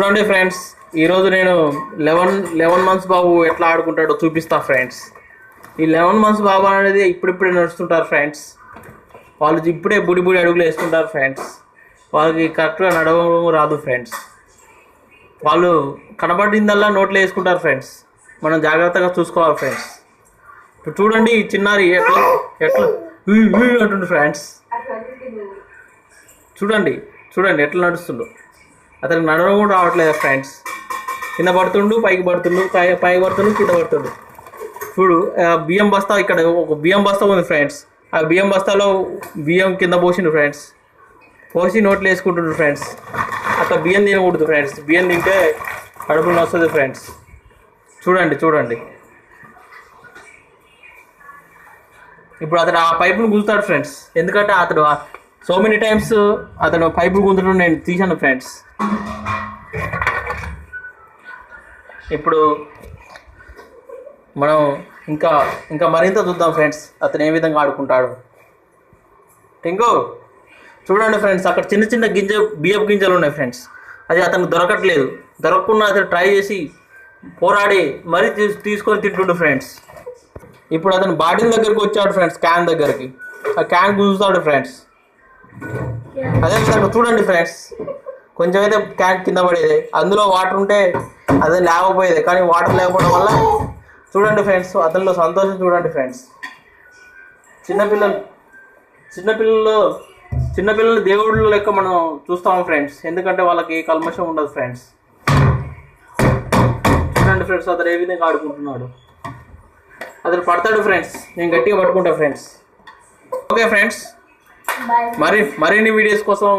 చూడండి ఫ్రెండ్స్, ఈరోజు నేను 11 మంత్స్ బాబు ఎట్లా ఆడుకుంటాడో చూపిస్తా ఫ్రెండ్స్. ఈ 11 మంత్స్ బాబు అనేది ఇప్పుడిప్పుడే నడుస్తుంటారు ఫ్రెండ్స్. వాళ్ళు ఇప్పుడే బుడి అడుగులు వేసుకుంటారు ఫ్రెండ్స్. వాళ్ళకి కరెక్ట్గా నడవడం రాదు ఫ్రెండ్స్. వాళ్ళు కనబడిందల్లా నోట్లో వేసుకుంటారు ఫ్రెండ్స్. మనం జాగ్రత్తగా చూసుకోవాలి ఫ్రెండ్స్. ఇప్పుడు చూడండి ఈ చిన్నారి ఎట్లా ఎట్లా అంటుండు ఫ్రెండ్స్. చూడండి ఎట్లా నడుస్తుండు. అతనికి నడవడం కూడా రావట్లేదు ఫ్రెండ్స్. కింద పడుతుండు, పైకి పడుతుండు, పైకి పడుతుండు, కింద పడుతుండు. చూడు బియ్యం బస్తా, ఇక్కడ ఒక బియ్యం బస్తా ఉంది ఫ్రెండ్స్. ఆ బియ్యం బస్తాలో బియ్యం కింద పోసిండు ఫ్రెండ్స్. పోసి నోట్లు వేసుకుంటుండ్రు ఫ్రెండ్స్. అట్లా బియ్యం తినకూడదు ఫ్రెండ్స్. బియ్యం తింటే కడుపులో వస్తుంది ఫ్రెండ్స్. చూడండి ఇప్పుడు అతను ఆ పైపును గుంజుతాడు ఫ్రెండ్స్. ఎందుకంటే అతడు సో మెనీ టైమ్స్ అతను పైపులు గుంజడం నేను తీశాను ఫ్రెండ్స్. ఇప్పుడు మనం ఇంకా మరింత చూద్దాం ఫ్రెండ్స్, అతను ఏ విధంగా ఆడుకుంటాడు. టింకు చూడండి ఫ్రెండ్స్, అక్కడ చిన్న బియ్యపు గింజలు ఉన్నాయి ఫ్రెండ్స్. అది అతనికి దొరకట్లేదు. దొరకకుండా అతను ట్రై చేసి పోరాడి మరీ తీసుకొని తింటుండు ఫ్రెండ్స్. ఇప్పుడు అతను బాటిల్ దగ్గరికి వచ్చాడు ఫ్రెండ్స్, క్యాన్ దగ్గరికి. ఆ క్యాన్ గుంజుతాడు ఫ్రెండ్స్. అదే విధంగా చూడండి ఫ్రెండ్స్, కొంచెం అయితే క్యాన్ కింద పడేది. అందులో వాటర్ ఉంటే అదే లేకపోయేది, కానీ వాటర్ లేకపోవడం వల్ల చూడండి ఫ్రెండ్స్, అతనిలో సంతోషం చూడండి ఫ్రెండ్స్. చిన్నపిల్లలు దేవుళ్ళ లెక్క మనం చూస్తాము ఫ్రెండ్స్. ఎందుకంటే వాళ్ళకి కల్మషం ఉండదు ఫ్రెండ్స్. చూడండి ఫ్రెండ్స్, అతను ఏ విధంగా ఆడుకుంటున్నాడు. అతను పడతాడు ఫ్రెండ్స్. నేను గట్టిగా పట్టుకుంటా ఫ్రెండ్స్. ఓకే ఫ్రెండ్స్, మరిన్ని వీడియోస్ కోసం